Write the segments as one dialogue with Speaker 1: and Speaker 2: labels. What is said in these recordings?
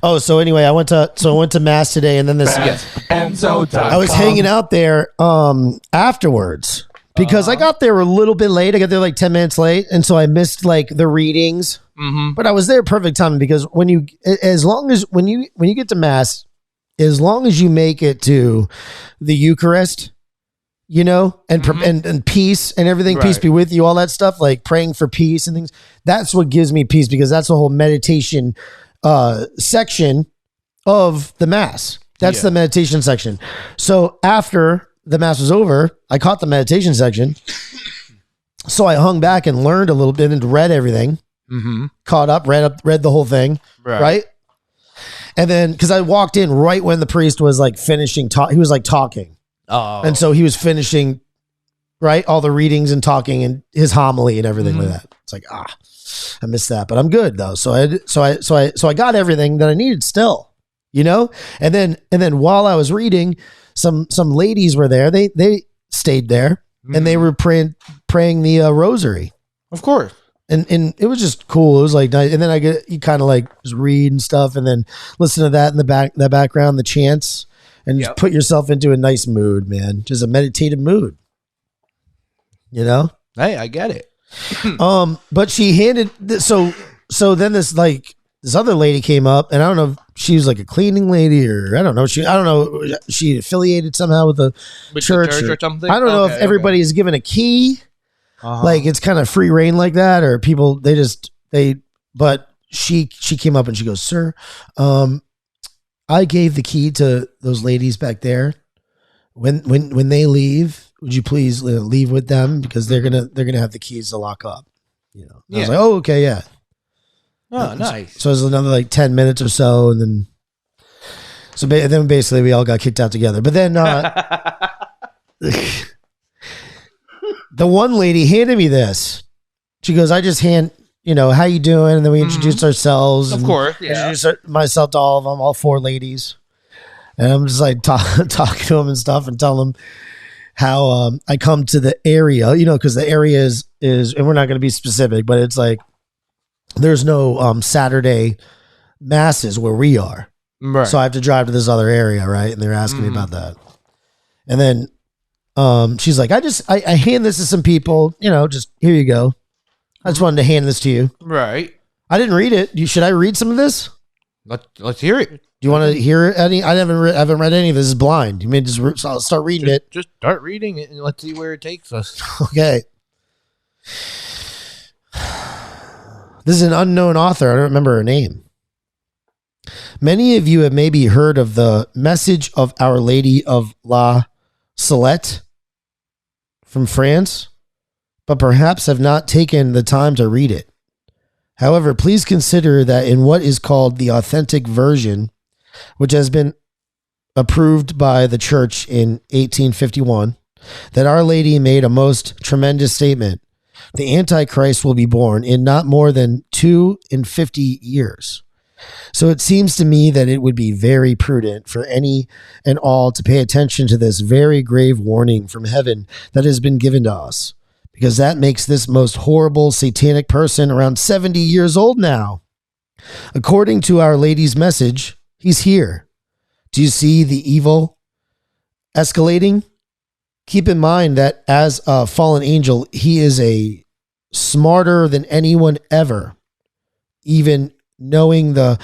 Speaker 1: Oh, so anyway, I went to mass today, and then this. I was hanging out there afterwards because I got there a little bit late. I got there like 10 minutes late, and so I missed like the readings. Mm-hmm. But I was there perfect timing because when you get to mass, as long as you make it to the Eucharist, you know, and and peace and everything, right. Peace be with you, all that stuff, like praying for peace and things. That's what gives me peace because that's the whole meditation section of the mass. That's the meditation section. So after the mass was over, I caught the meditation section. So I hung back and learned a little bit and read everything. Caught up, read the whole thing, right? And then because I walked in right when the priest was like finishing he was like talking. Oh. And so he was finishing, right, all the readings and talking and his homily and everything like that. It's like, I missed that, but I'm good though. So I got everything that I needed still, you know? And then while I was reading, some ladies were there. They stayed there and they were praying the rosary.
Speaker 2: Of course.
Speaker 1: And it was just cool. It was like nice. And then you kind of like just read and stuff and then listen to that in the background, the chants. And just put yourself into a nice mood, man. Just a meditative mood. You know?
Speaker 2: Hey, I get it.
Speaker 1: But she handed so then this other lady came up, and I don't know if she was like a cleaning lady or I don't know. She affiliated somehow with the church
Speaker 2: or something.
Speaker 1: I don't know if everybody is given a key. Like it's kind of free reign like that, or people but she came up and she goes, "Sir, I gave the key to those ladies back there. When they leave, would you please leave with them because they're gonna have the keys to lock up." You know, I was like, "Oh, okay, yeah."
Speaker 2: Oh, nice.
Speaker 1: So it was another like 10 minutes or so, and then basically we all got kicked out together. But then the one lady handed me this. She goes, "I just how you doing?" And then we introduced ourselves.
Speaker 2: Of course,
Speaker 1: introduced myself to all of them, all four ladies. And I'm just like talking to them and stuff and telling them how I come to the area, because the area is, and we're not going to be specific, but it's like there's no Saturday masses where we are. Right. So I have to drive to this other area, right? And they're asking me about that. And then she's like, I hand this to some people, just here you go. I just wanted to hand this to you.
Speaker 2: Right.
Speaker 1: I didn't read it. Should I read some of this?
Speaker 2: Let's hear it.
Speaker 1: Do you want to hear any? I haven't read any of this. Is blind. You may just I'll start reading it.
Speaker 2: Just start reading it and let's see where it takes us.
Speaker 1: Okay. This is an unknown author. I don't remember her name. Many of you have maybe heard of the Message of Our Lady of La Salette from France, but perhaps have not taken the time to read it. However, please consider that in what is called the authentic version, which has been approved by the church in 1851, that Our Lady made a most tremendous statement. The Antichrist will be born in not more than 2 in 50 years. So it seems to me that it would be very prudent for any and all to pay attention to this very grave warning from heaven that has been given to us, because that makes this most horrible satanic person around 70 years old now. According to Our Lady's message, he's here. Do you see the evil escalating? Keep in mind that as a fallen angel, he is a smarter than anyone ever, even knowing the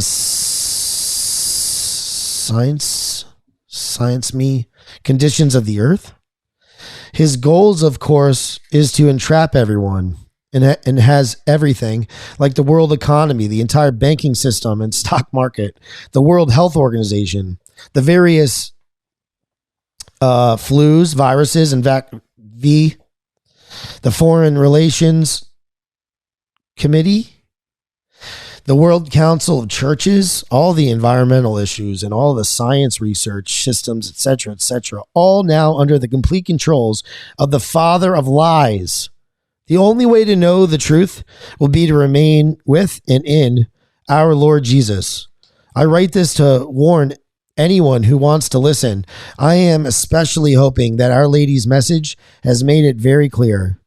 Speaker 1: science conditions of the earth. His goals, of course, is to entrap everyone and has everything like the world economy, the entire banking system and stock market, the World Health Organization, the various flus, viruses, and the Foreign Relations Committee, the World Council of Churches, all the environmental issues and all the science research systems, etc., all now under the complete controls of the father of lies. The only way to know the truth will be to remain with and in our Lord Jesus. I write this to warn anyone who wants to listen. I am especially hoping that Our Lady's message has made it very clear.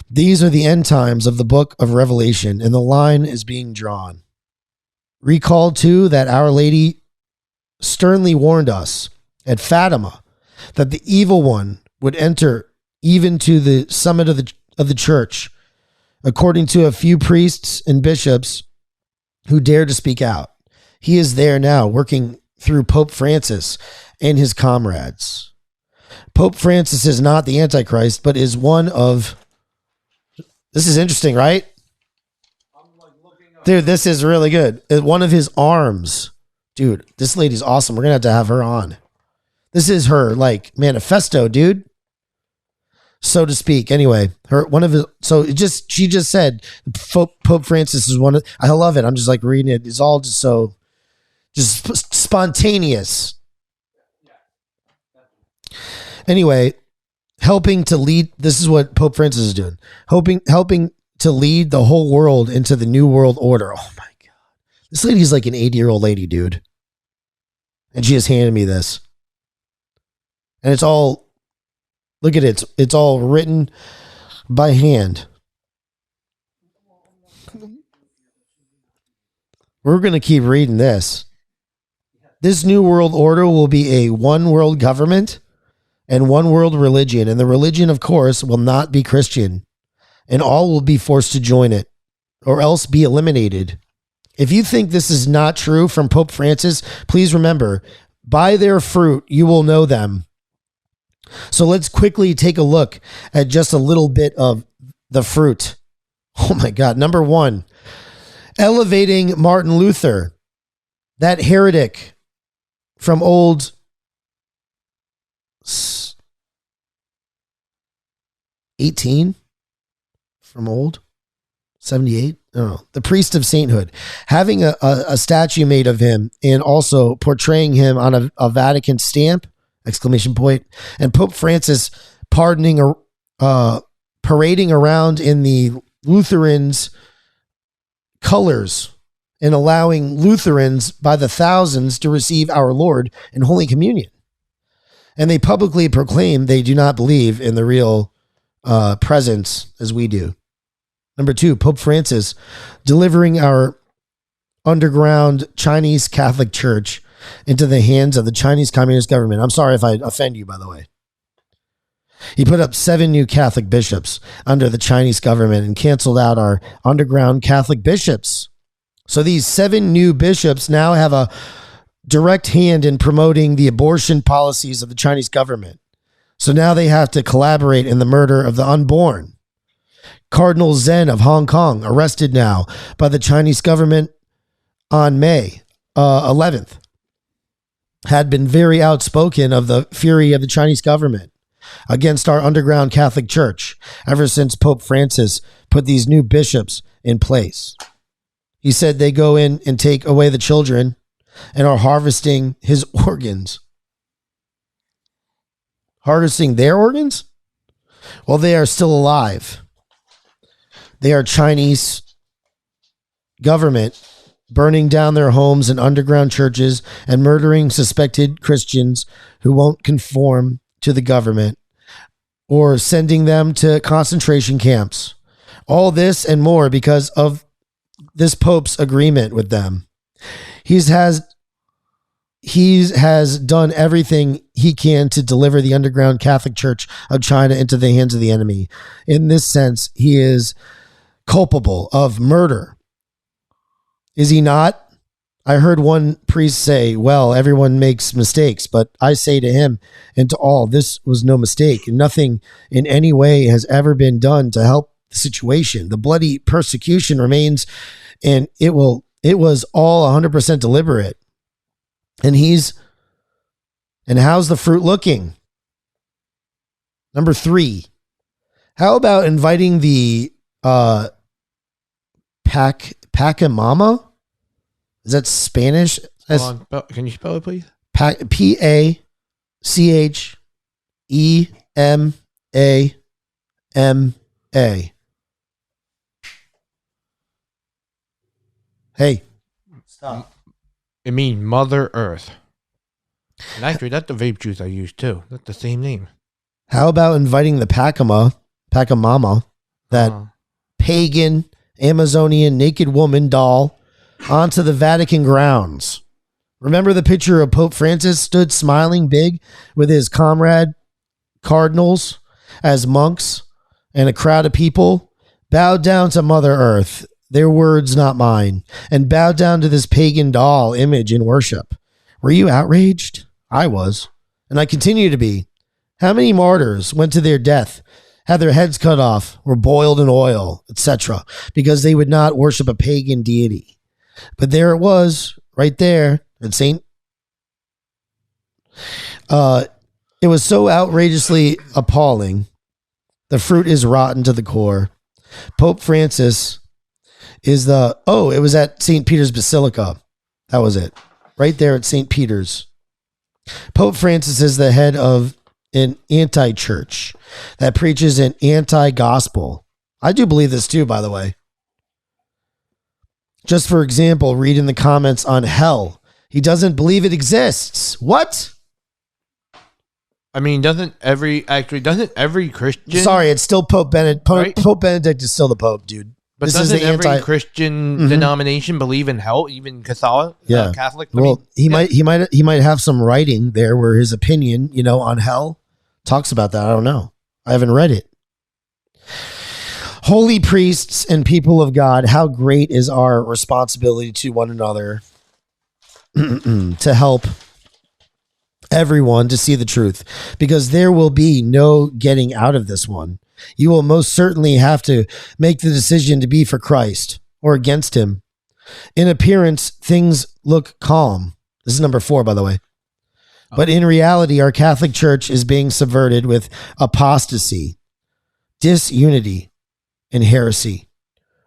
Speaker 1: These are the end times of the book of Revelation, and the line is being drawn. Recall, too, that Our Lady sternly warned us at Fatima that the evil one would enter even to the summit of the church, according to a few priests and bishops who dare to speak out. He is there now, working through Pope Francis and his comrades. Pope Francis is not the Antichrist, but is one of... This is interesting, right? Dude, this is really good. One of his arms. Dude, this lady's awesome. We're going to have her on. This is her, like, manifesto, dude. So to speak. Anyway, she just said Pope Francis is one of... I love it. I'm just like reading it. It's all just so... just spontaneous. Anyway, helping to lead... This is what Pope Francis is doing. Helping to lead the whole world into the new world order. Oh my God. This lady's like an 80-year-old lady, dude. And she just handed me this. And it's all, look at it. It's all written by hand. We're going to keep reading this. This new world order will be a one world government and one world religion. And the religion, of course, will not be Christian. And all will be forced to join it or else be eliminated. If you think this is not true from Pope Francis, please remember, by their fruit, you will know them. So let's quickly take a look at just a little bit of the fruit. Oh my God. Number 1, elevating Martin Luther, that heretic from old 18 from old 78. I don't know. The priest of sainthood, having a statue made of him and also portraying him on a Vatican stamp, ! And Pope Francis parading around in the Lutherans' colors and allowing Lutherans by the thousands to receive our Lord in Holy Communion. And they publicly proclaim they do not believe in the real presence as we do. Number 2, Pope Francis delivering our underground Chinese Catholic Church into the hands of the Chinese Communist government. I'm sorry if I offend you, by the way. He put up 7 new Catholic bishops under the Chinese government and canceled out our underground Catholic bishops. So these 7 new bishops now have a direct hand in promoting the abortion policies of the Chinese government. So now they have to collaborate in the murder of the unborn. Cardinal Zen of Hong Kong, arrested now by the Chinese government on May 11th, had been very outspoken of the fury of the Chinese government against our underground Catholic Church ever since Pope Francis put these new bishops in place. He said they go in and take away the children and are harvesting his organs. Harvesting their organs? Well, they are still alive. They are Chinese government burning down their homes and underground churches and murdering suspected Christians who won't conform to the government or sending them to concentration camps. All this and more because of this Pope's agreement with them. He has done everything he can to deliver the underground Catholic Church of China into the hands of the enemy. In this sense, he is culpable of murder. Is he not? I heard one priest say, well, everyone makes mistakes, but I say to him and to all, this was no mistake. Nothing in any way has ever been done to help the situation. The bloody persecution remains, and it was all 100% deliberate. And how's the fruit looking? Number 3, how about inviting the Pachamama? Is that Spanish?
Speaker 2: Hold on. Can you spell it, please?
Speaker 1: Pachemama. Hey, stop.
Speaker 2: It means Mother Earth. And actually, that's the vape juice I use too. That's the same name.
Speaker 1: How about inviting the Pachamama that pagan Amazonian naked woman doll onto the Vatican grounds. Remember the picture of Pope Francis stood smiling big with his comrade cardinals as monks and a crowd of people bowed down to Mother Earth, their words not mine, and bowed down to this pagan doll image in worship. Were you outraged? I was, and I continue to be. How many martyrs went to their death, had their heads cut off, were boiled in oil, etc., because they would not worship a pagan deity? But there it was, right there, at St. It was so outrageously appalling. The fruit is rotten to the core. Pope Francis is it was at St. Peter's Basilica. That was it. Right there at St. Peter's. Pope Francis is the head of an anti-church that preaches an anti-gospel. I do believe this too, by the way. Just for example, read in the comments on hell. He doesn't believe it exists. What?
Speaker 2: I mean, doesn't every Christian...
Speaker 1: Sorry, it's still Pope Benedict.
Speaker 2: Right?
Speaker 1: Pope Benedict is still the Pope, dude.
Speaker 2: But doesn't every Christian denomination believe in hell, even Catholic?
Speaker 1: Yeah.
Speaker 2: Catholic?
Speaker 1: He might have some writing there where his opinion, on hell talks about that. I don't know. I haven't read it. Holy priests and people of God, how great is our responsibility to one another to help everyone to see the truth, because there will be no getting out of this one. You will most certainly have to make the decision to be for Christ or against him. In appearance, things look calm. This is number 4, by the way. But in reality, our Catholic Church is being subverted with apostasy, disunity, and heresy.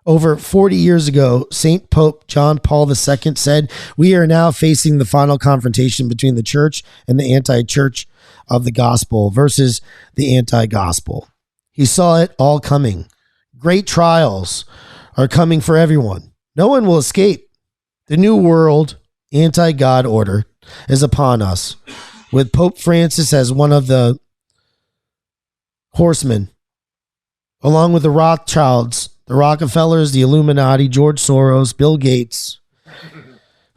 Speaker 1: Over 40 years ago, St. Pope John Paul II said, "We are now facing the final confrontation between the church and the anti-church of the gospel versus the anti-gospel." He saw it all coming. Great trials are coming for everyone. No one will escape. The new world anti-God order is upon us, with Pope Francis as one of the horsemen, along with the Rothschilds, the Rockefellers, the Illuminati, George Soros, Bill Gates.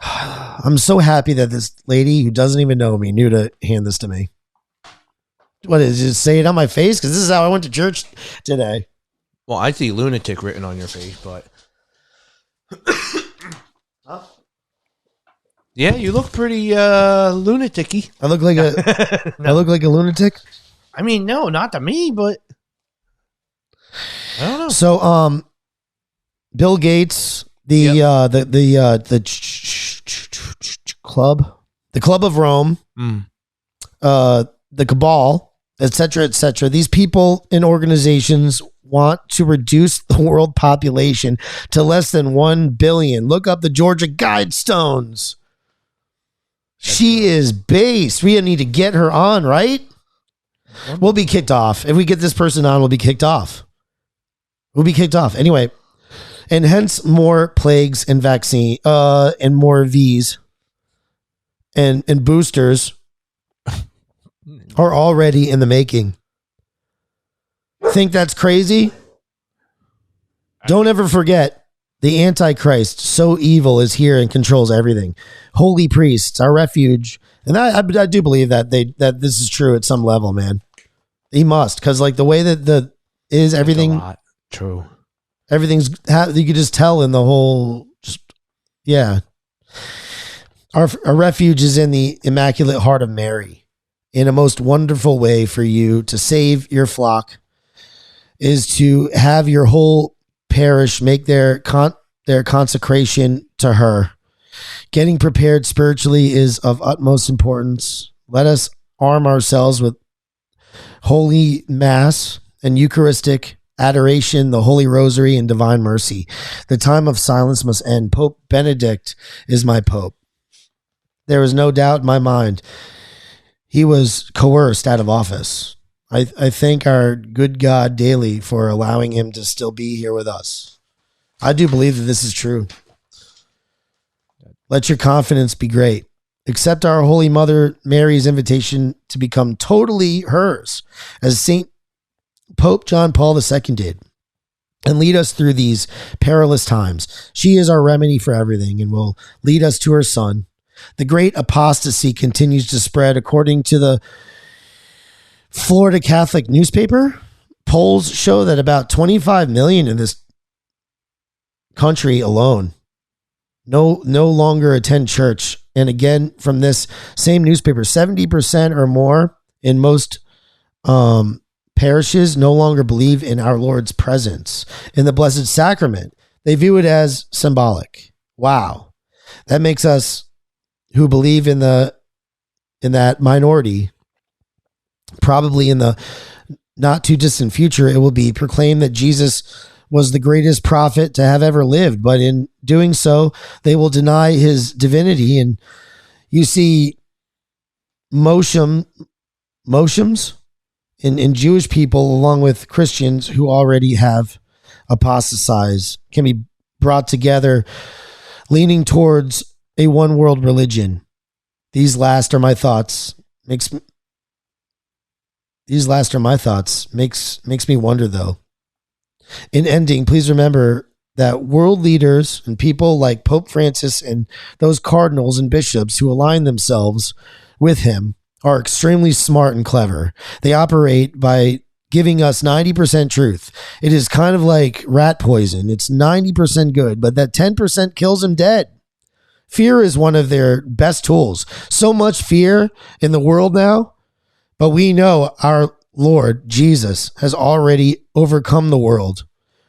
Speaker 1: I'm so happy that this lady who doesn't even know me knew to hand this to me. What is it? Say it on my face? Because this is how I went to church today.
Speaker 2: Well, I see lunatic written on your face, but...
Speaker 1: Huh?
Speaker 2: Yeah, you look pretty lunatic-y.
Speaker 1: I look like a
Speaker 2: No.
Speaker 1: I look like a lunatic?
Speaker 2: I mean, no, not to me, but... I don't know.
Speaker 1: So, Bill Gates, the Club of Rome, the Cabal, etc. These people and organizations want to reduce the world population to less than 1 billion. Look up the Georgia Guidestones. She is based. We need to get her on, right? We'll be kicked off. If we get this person on, we'll be kicked off. Anyway, and hence more plagues and vaccine, and more V's and boosters are already in the making. Think that's crazy? Don't ever forget, the Antichrist, so evil, is here and controls everything. Holy priests, our refuge. And I do believe that this is true at some level, man. He must, because like the way that everything...
Speaker 2: True.
Speaker 1: Everything's, you could just tell in the whole, yeah. Our refuge is in the Immaculate Heart of Mary. In a most wonderful way for you to save your flock is to have your whole parish make their consecration to her. Getting prepared spiritually is of utmost importance. Let us arm ourselves with Holy Mass and Eucharistic adoration, the Holy Rosary, and Divine Mercy. The time of silence must end. Pope Benedict is my Pope. There is no doubt in my mind he was coerced out of office. I thank our good God daily for allowing him to still be here with us. I do believe that this is true. Let your confidence be great. Accept our Holy Mother Mary's invitation to become totally hers, as Pope John Paul II did. and lead us through these perilous times. She is our remedy for everything and will lead us to her Son. The great apostasy continues to spread. According to the Florida Catholic newspaper, polls show that about 25 million in this country alone no longer attend church. And again, from this same newspaper, 70% or more in most parishes no longer believe in our Lord's presence in the Blessed Sacrament. They view it as symbolic. Wow. That makes us who believe in that minority, probably in the not too distant future, it will be proclaimed that Jesus was the greatest prophet to have ever lived. But in doing so, they will deny his divinity. And you see Moshems in Jewish people, along with Christians who already have apostatized, can be brought together, leaning towards a one world religion. These last are my thoughts. Makes me wonder, though. In ending, please remember that world leaders and people like Pope Francis and those cardinals and bishops who align themselves with him are extremely smart and clever. They operate by giving us 90% truth. It is kind of like rat poison. It's 90% good, but that 10% kills him dead. Fear is one of their best tools. So much fear in the world now, but we know our Lord Jesus has already overcome the world.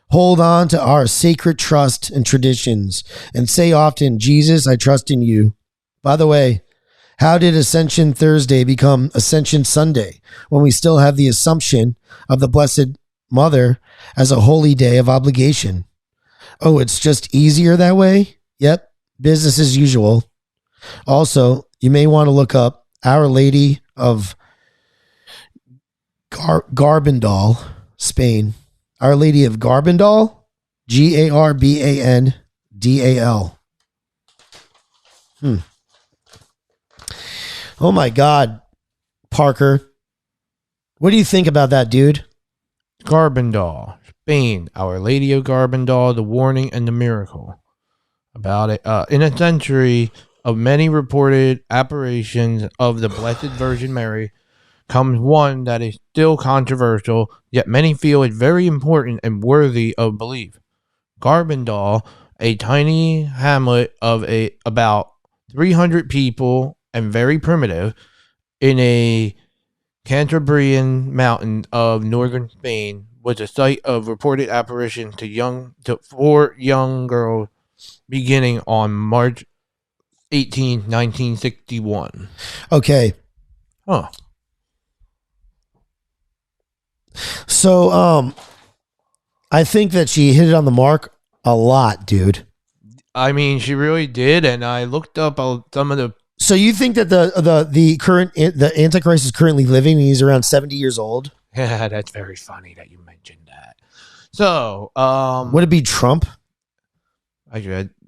Speaker 1: Hold on to our sacred trust and traditions and say often, Jesus, I trust in you. By the way, how did Ascension Thursday become Ascension Sunday when we still have the Assumption of the Blessed Mother as a holy day of obligation? Oh, it's just easier that way? Yep, business as usual. Also, you may want to look up Our Lady of Garbandal, Spain. Our Lady of Garbandal, Garbandal. Oh my God, Parker. What do you think about that, dude?
Speaker 2: Garbandal, Spain. Our Lady of Garbandal, the warning and the miracle. About it. In a century of many reported apparitions of the Blessed Virgin Mary, comes one that is still controversial, yet many feel it very important and worthy of belief. Garbandal, a tiny hamlet of about 300 people and very primitive, in a Cantabrian mountain of northern Spain, was the site of reported apparitions to 4 young girls beginning on March 18, 1961.
Speaker 1: Okay.
Speaker 2: Huh.
Speaker 1: So, I think that she hit it on the mark a lot, dude.
Speaker 2: I mean, she really did, and I looked up some of the.
Speaker 1: So you think that the Antichrist is currently living and he's around 70 years old?
Speaker 2: Yeah, that's very funny that you mentioned that. So,
Speaker 1: would it be Trump?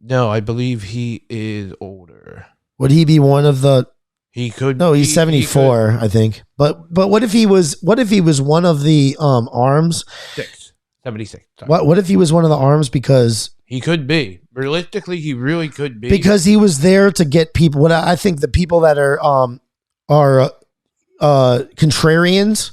Speaker 2: No, I believe he is older.
Speaker 1: Would he be one of the?
Speaker 2: He could.
Speaker 1: No, he's 74, I think. But what if he was? What if he was one of the arms?
Speaker 2: 76.
Speaker 1: What if he was one of the arms because
Speaker 2: he could be? Realistically, he really could be,
Speaker 1: because he was there to get people. What I think the people that are contrarians,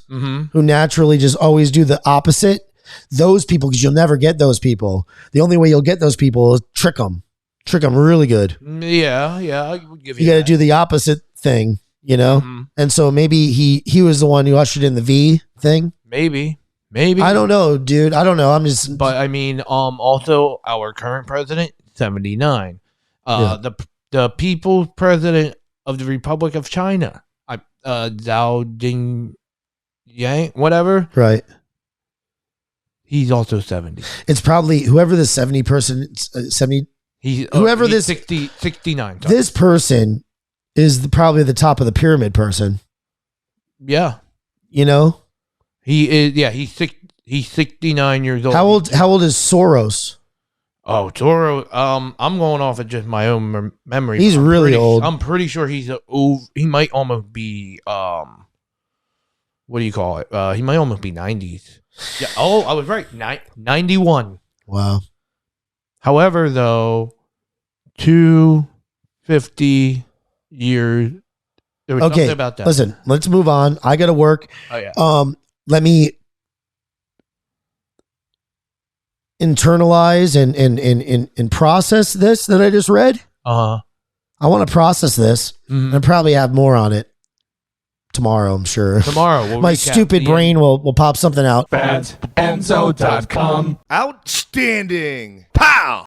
Speaker 1: who naturally just always do the opposite. Those people, because you'll never get those people. The only way you'll get those people is trick them really good.
Speaker 2: Yeah, I would give you.
Speaker 1: You got to do the opposite thing, you know. And so maybe he was the one who ushered in the V thing.
Speaker 2: Maybe.
Speaker 1: I don't know, dude. I don't know. I'm just.
Speaker 2: But I mean, also our current president, 79. The people's president of the Republic of China, Zhao Jing Yang, whatever.
Speaker 1: Right.
Speaker 2: He's also 70.
Speaker 1: It's probably whoever the 70 person, 70.
Speaker 2: He's 69. Sorry.
Speaker 1: This person is probably the top of the pyramid person.
Speaker 2: Yeah.
Speaker 1: You know?
Speaker 2: He is. Yeah, he's 69 years old.
Speaker 1: How old is Soros?
Speaker 2: Oh, Soros. I'm going off of just my own memory.
Speaker 1: He's really old.
Speaker 2: I'm pretty sure he might almost be. what do you call it? He might almost be 90s. Yeah. Oh, I was right. 91.
Speaker 1: Wow.
Speaker 2: However, though, 250 years. There was something about that.
Speaker 1: Listen, let's move on. I got to work.
Speaker 2: Oh, yeah.
Speaker 1: Let me internalize and process this that I just read.
Speaker 2: Uh-huh.
Speaker 1: I want to process this and probably have more on it tomorrow, I'm sure.
Speaker 2: Tomorrow. We'll
Speaker 1: my stupid brain will pop something out.
Speaker 3: FATENZO.com.
Speaker 4: Outstanding. Pow!